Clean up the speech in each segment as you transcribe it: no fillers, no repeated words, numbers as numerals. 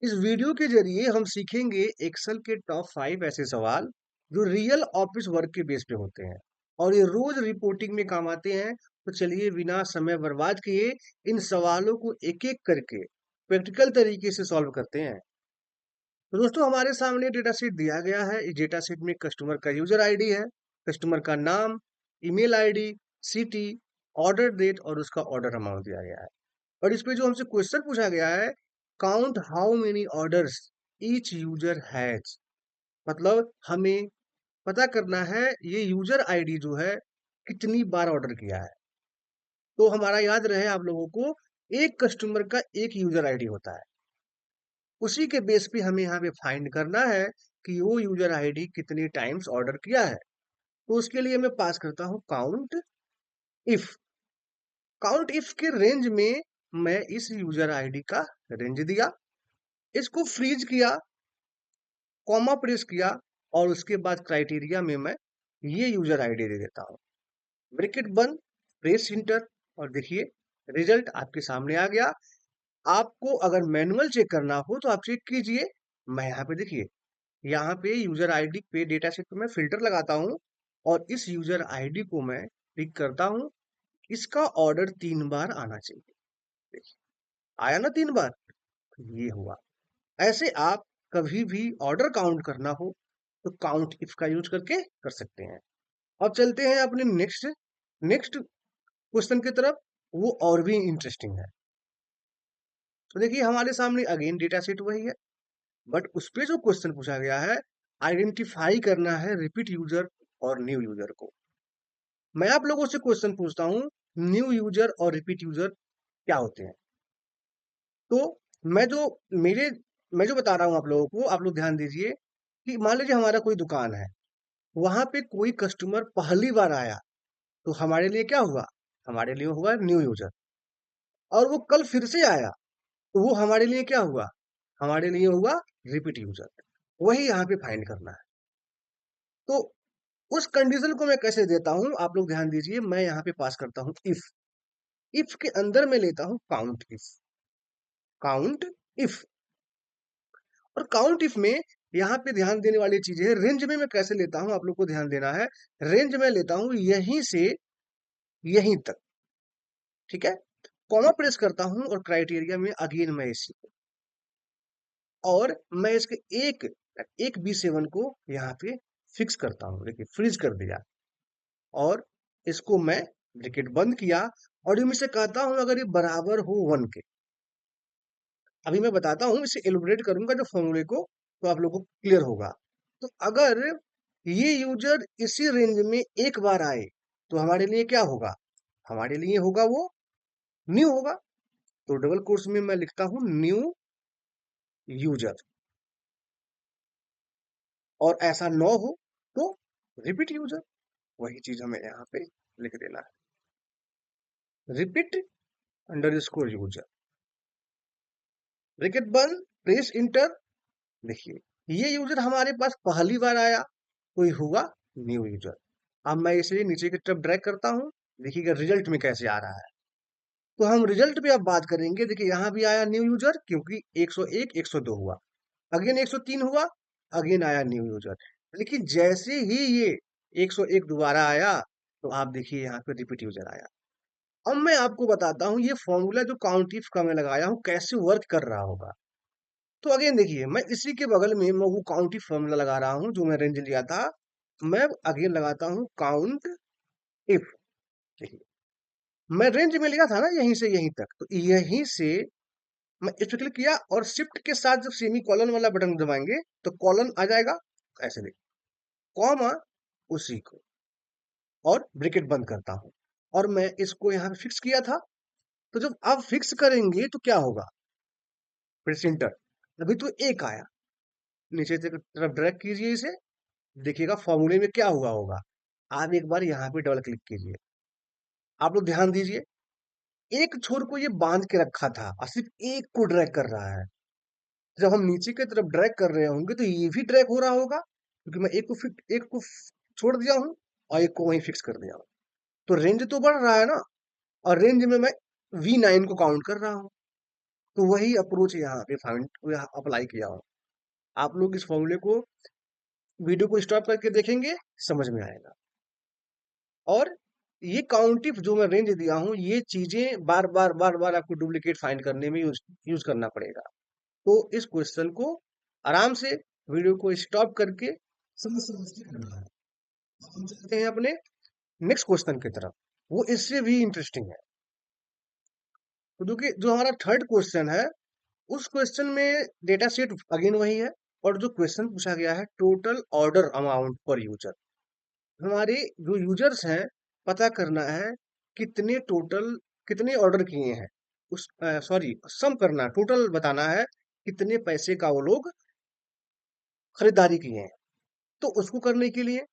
इस वीडियो के जरिए हम सीखेंगे एक्सेल के टॉप 5 ऐसे सवाल जो रियल ऑफिस वर्क के बेस पे होते हैं और ये रोज रिपोर्टिंग में काम आते हैं। तो चलिए बिना समय बर्बाद किए इन सवालों को एक एक करके प्रैक्टिकल तरीके से सॉल्व करते हैं। तो दोस्तों हमारे सामने डेटा शीट दिया गया है। इस डेटा शीट में कस्टमर का यूजर आईडी है, कस्टमर का नाम, email ID, city, order date और उसका ऑर्डर अमाउंट दिया गया है। और इस पे जो हमसे क्वेश्चन पूछा गया है, count how many orders each user has. मतलब हमें पता करना है ये यूजर आईडी जो है कितनी बार ऑर्डर किया है। तो हमारा याद रहे आप लोगों को, एक कस्टमर का एक यूजर आईडी होता है। उसी के बेस पे हमें यहाँ पे फाइंड करना है कि वो यूजर आईडी कितने टाइम्स ऑर्डर किया है। तो उसके लिए मैं पास करता हूँ काउंट इफ। काउंट इफ के रेंज में मैं इस यूजर आईडी का रेंज दिया, इसको फ्रीज किया, कॉमा प्रेस किया और उसके बाद क्राइटेरिया में मैं ये यूजर आईडी दे देता हूँ। ब्रैकेट बंद, प्रेस इंटर और देखिए रिजल्ट आपके सामने आ गया। आपको अगर मैनुअल चेक करना हो तो आप चेक कीजिए। मैं यहाँ पे देखिए, यहाँ पे यूजर आईडी पे डेटा सेट पे मैं फिल्टर लगाता हूँ और इस यूजर आईडी को मैं पिक करता हूँ। इसका ऑर्डर 3 बार आना चाहिए। देखिए आया ना 3 बार, ये हुआ। ऐसे आप कभी भी ऑर्डर काउंट करना हो तो काउंट इफ का यूज करके कर सकते हैं। अब चलते हैं अपने नेक्स्ट नेक्स्ट क्वेश्चन की तरफ। वो और भी इंटरेस्टिंग है। तो देखिए हमारे सामने अगेन डेटा सेट वही है, बट उस पे जो क्वेश्चन पूछा गया है, आइडेंटिफाई करना है रिपीट यूजर और न्यू यूजर को। मैं आप लोगों से क्वेश्चन पूछता हूँ, न्यू यूजर और रिपीट यूजर क्या होते हैं। तो मैं जो मेरे मैं जो बता रहा हूँ आप लोगों को, आप लोग ध्यान दीजिए कि मान लीजिए हमारा कोई दुकान है, वहां पे कोई कस्टमर पहली बार आया तो हमारे लिए क्या हुआ? हमारे लिए हुआ न्यू यूजर। और वो कल फिर से आया तो वो हमारे लिए क्या हुआ? हमारे लिए हुआ रिपीट यूजर। वही यहाँ पे फाइंड करना है। तो उस कंडीशन को मैं कैसे देता हूँ, आप लोग ध्यान दीजिए। मैं यहाँ पे पास करता हूँ इफ। इफ के अंदर मैं लेता हूँ काउंट इफ। काउंट इफ और काउंट इफ में यहाँ पे ध्यान देने वाली चीज है, रेंज में मैं कैसे लेता हूँ आप लोग को ध्यान देना है। रेंज में लेता हूँ यहीं से यहीं तक, ठीक है। कॉमा प्रेस करता हूँ और क्राइटेरिया में अगेन मैं इसी को, और मैं इसके एक एक B7 को यहाँ पे फिक्स करता हूँ। देखिए फ्रीज कर दिया और इसको मैं ब्रैकेट बंद किया और इनमें से कहता हूँ अगर ये बराबर हो 1 के। अभी मैं बताता हूँ, इसे एलिब्रेट करूंगा जो फॉर्मूले को, तो आप लोगों को क्लियर होगा। तो अगर ये यूजर इसी रेंज में एक बार आए तो हमारे लिए क्या होगा? हमारे लिए होगा वो न्यू होगा। तो डबल कोर्स में मैं लिखता हूं न्यू यूजर। और ऐसा न हो तो रिपीट यूजर। वही चीज हमें यहाँ पे लिख देना है, repeat under score user. Bracket बंद, प्रेस इंटर। देखिए ये यूजर हमारे पास पहली बार आया तो ये हुआ न्यू यूजर। अब मैं इसे नीचे की तरफ ड्रैग करता हूँ, देखिएगा रिजल्ट में कैसे आ रहा है। तो हम रिजल्ट पे अब बात करेंगे। देखिए यहाँ भी आया न्यू यूजर क्योंकि 101 102 हुआ, अगेन 103 हुआ, अगेन आया न्यू यूजर। लेकिन जैसे ही ये 101 दोबारा आया तो आप देखिए यहाँ पे रिपीट यूजर आया। अब मैं आपको बताता हूँ ये फॉर्मूला जो काउंट इफ का मैं लगाया हूँ कैसे वर्क कर रहा होगा। तो अगेन देखिए मैं इसी के बगल में मैं वो काउंट इफ फॉर्मूला लगा रहा हूँ जो मैं रेंज लिया था। मैं अगेन लगाता हूँ काउंट इफ। देखिए मैं रेंज में लिया था ना यहीं से यहीं तक, तो यहीं से मैं इस पे क्लिक किया और शिफ्ट के साथ जब सेमी कॉलन वाला बटन दबाएंगे तो कॉलन आ जाएगा। ऐसे देखिए कॉमा उसी को और ब्रैकेट बंद करता हूं और मैं इसको यहाँ पे फिक्स किया था। तो जब आप फिक्स करेंगे तो क्या होगा? Press enter. अभी तो एक आया, नीचे से तरफ ड्रैग कीजिए इसे, देखिएगा फॉर्मूले में क्या हुआ होगा। आप एक बार यहाँ पे डबल क्लिक कीजिए, आप लोग ध्यान दीजिए। एक छोर को ये बांध के रखा था और सिर्फ एक को ड्रैग कर रहा है। जब हम नीचे की तरफ ड्रैग कर रहे होंगे तो ये भी ड्रैग हो रहा होगा क्योंकि मैं एक को छोड़ दिया हूँ और एक को वहीं फिक्स कर दिया हूँ। तो रेंज तो बढ़ रहा है ना, और रेंज में मैं V9 को काउंट कर रहा हूँ। तो वही अप्रोच यहाँ पे फाइंड अप्लाई किया हो। आप लोग इस फॉर्मूले को वीडियो को स्टॉप करके देखेंगे, समझ में आएगा। और ये काउंटिफ जो मैं रेंज दिया हूँ, ये चीजें बार बार बार बार आपको डुप्लीकेट फाइंड करने में यूज करना पड़ेगा। तो इस क्वेश्चन को आराम से वीडियो को स्टॉप करके समझ समझ के करना है। हम चलते हैं अपने नेक्स्ट क्वेश्चन की तरफ, वो इससे भी इंटरेस्टिंग है। तो देखिए जो हमारा थर्ड क्वेश्चन है, उस क्वेश्चन में डेटा सेट अगेन वही है, और जो क्वेश्चन पूछा गया है टोटल ऑर्डर अमाउंट पर यूजर। हमारे जो यूजर्स हैं, पता करना है कितने ऑर्डर किए हैं, उस सॉरी सम करना, टोटल बताना है कितने पैसे का वो लोग खरीदारी किए हैं। तो उसको करने के लिए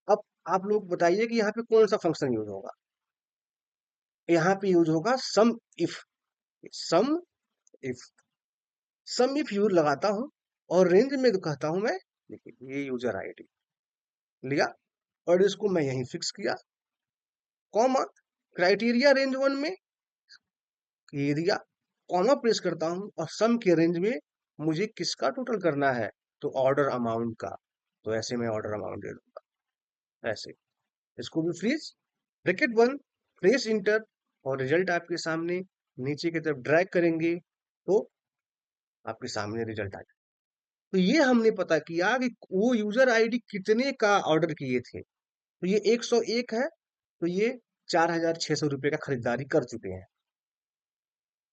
अब आप लोग बताइए कि यहाँ पे कौन सा फंक्शन यूज होगा। यहाँ पे यूज होगा if sum if sum if use लगाता हूं, और रेंज में तो कहता हूं मैं, देखिए ये यूजर आईडी लिया और इसको मैं यहीं फिक्स किया, कॉमा क्राइटेरिया रेंज वन में ये दिया, कॉमा प्रेस करता हूं, और सम के रेंज में मुझे किसका टोटल करना है, तो ऑर्डर अमाउंट का। तो ऐसे मैं ऑर्डर अमाउंट दे दूंगा, ऐसे इसको भी फ्रीज, ब्रैकेट बंद, प्रेस इंटर, और रिजल्ट आपके सामने नीचे की तरफ ड्रैग करेंगे तो आपके सामने रिजल्ट आ जाए। तो ये हमने पता किया कि वो यूजर आईडी कितने का ऑर्डर किए थे। तो ये 101 है, तो ये 4,600 रुपये का खरीदारी कर चुके हैं।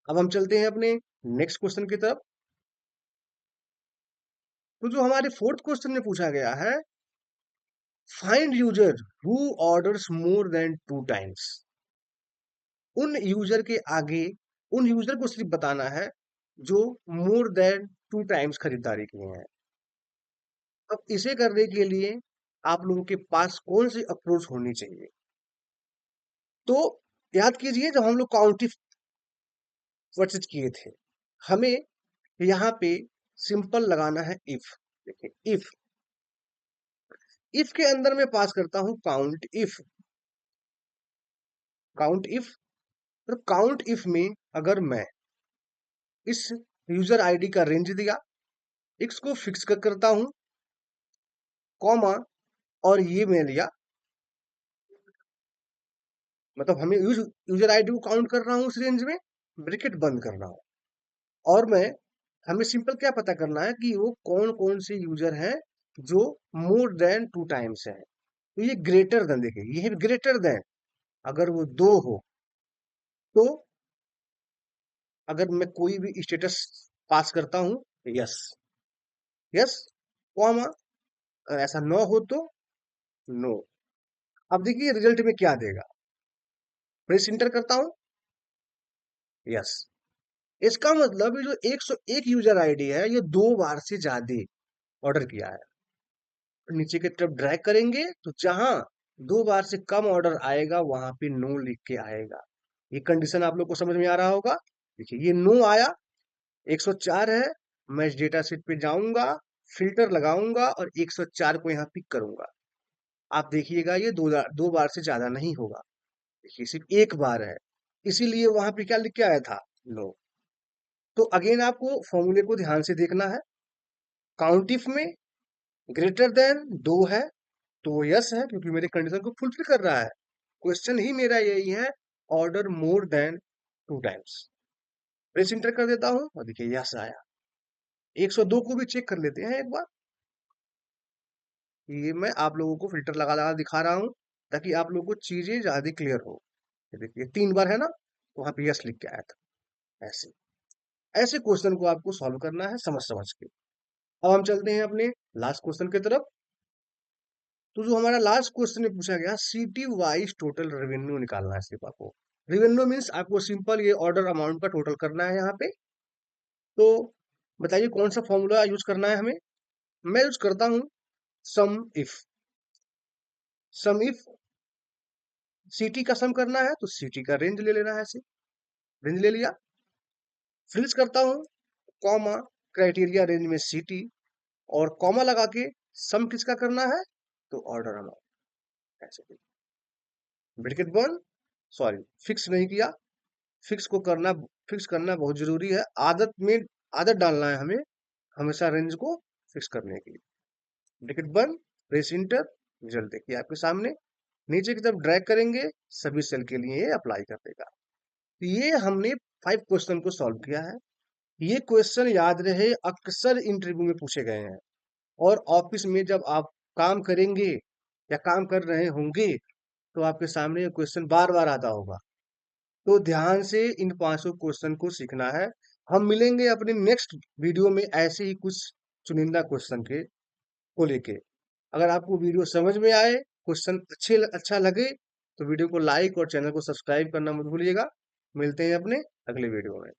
अब हम चलते हैं अपने नेक्स्ट क्वेश्चन की तरफ। तो जो हमारे फोर्थ क्वेश्चन में पूछा गया है, find user who orders more than 2 times. उन यूजर के आगे उन यूजर को सिर्फ बताना है जो मोर देन 2 टाइम्स खरीदारी किए हैं। अब इसे करने के लिए आप लोगों के पास कौन सी अप्रोच होनी चाहिए, तो याद कीजिए जब हम लोग काउंटिंग वर्सेज किए थे, हमें यहाँ पे सिंपल लगाना है इफ। देखिए इफ के अंदर मैं पास करता हूं काउंट इफ। तो काउंट इफ में अगर मैं इस यूजर आईडी का रेंज दिया, एक्स को फिक्स करता हूं, कॉमा, और ये मैं लिया, मतलब हमें यूजर आईडी को काउंट कर रहा हूं उस रेंज में, ब्रैकेट बंद कर रहा हूं, और मैं हमें सिंपल क्या पता करना है कि वो कौन कौन से यूजर हैं जो मोर देन 2 टाइम्स है। तो ये ग्रेटर देन, देखिए ये ग्रेटर देन, अगर वो 2 हो, तो अगर मैं कोई भी स्टेटस पास करता हूं, यस यस, कॉमा, ऐसा न हो तो नो। अब देखिए रिजल्ट में क्या देगा, प्रेस इंटर करता हूं, यस। इसका मतलब ये जो 101 यूजर आईडी है, ये 2 बार से ज्यादा ऑर्डर किया है। नीचे की तरफ ड्रैग करेंगे तो जहां 2 बार से कम ऑर्डर आएगा वहां पे नो लिख के आएगा। ये कंडीशन आप लोग को समझ में आ रहा होगा। देखिए ये नो आया, 104 है, मैं इस डेटा सेट पे जाऊंगा, फिल्टर लगाऊंगा और 104 को यहाँ पिक करूंगा। आप देखिएगा ये 2 बार से ज्यादा नहीं होगा, देखिए सिर्फ 1 बार है, इसीलिए वहां पे क्या लिख के आया था, नो। तो अगेन आपको फॉर्मूले को ध्यान से देखना है। काउंट इफ में ग्रेटर देन 2 है, तो वो यस है क्योंकि मेरे कंडीशन को फुलफिल कर रहा है। क्वेश्चन ही मेरा यही है, order more than 2 times. Press inter कर देता हूं और देखिए यस आया। 102 को भी चेक कर लेते हैं एक बार। ये मैं आप लोगों को फिल्टर लगा लगा दिखा रहा हूं ताकि आप लोगों को चीजें ज्यादा क्लियर हो। ये देखिए 3 बार है ना, तो वहां पे यस लिख के आया था। ऐसे ऐसे क्वेश्चन को आपको सॉल्व करना है समझ समझ के। अब हम चलते हैं अपने लास्ट क्वेश्चन की तरफ। तो जो हमारा लास्ट क्वेश्चन में पूछा गया, सिटी वाइज टोटल रेवेन्यू निकालना है सिर्फ आपको। रेवेन्यू मीन्स आपको सिंपल ये ऑर्डर अमाउंट का टोटल करना है यहाँ पे। तो बताइए कौन सा फॉर्मूला यूज करना है हमें। मैं यूज करता हूँ सम इफ। सम इफ सिटी का सम करना है तो सिटी का रेंज ले लेना है, ऐसे रेंज ले लिया, फिल्स करता हूँ, कॉमा, क्राइटेरिया रेंज में सिटी, और कॉमा लगा के सम किसका करना है, तो ऑर्डर अमाउंट, ऐसे ब्रैकेट बंद, सॉरी फिक्स नहीं किया, फिक्स करना बहुत जरूरी है। आदत डालना है हमें हमेशा रेंज को फिक्स करने की। ब्रैकेट बंद, प्रेस इंटर, रिजल्ट देखिए आपके सामने। नीचे की तरफ ड्रैग करेंगे, सभी सेल के लिए ये अप्लाई कर देगा। तो ये हमने 5 क्वेश्चन को सॉल्व किया है। ये क्वेश्चन याद रहे अक्सर इंटरव्यू में पूछे गए हैं, और ऑफिस में जब आप काम करेंगे या काम कर रहे होंगे तो आपके सामने ये क्वेश्चन बार बार आता होगा। तो ध्यान से इन 500 क्वेश्चन को सीखना है। हम मिलेंगे अपने नेक्स्ट वीडियो में ऐसे ही कुछ चुनिंदा क्वेश्चन के को लेके। अगर आपको वीडियो समझ में आए, क्वेश्चन अच्छा लगे, तो वीडियो को लाइक और चैनल को सब्सक्राइब करना मत भूलिएगा। मिलते हैं अपने अगले वीडियो में।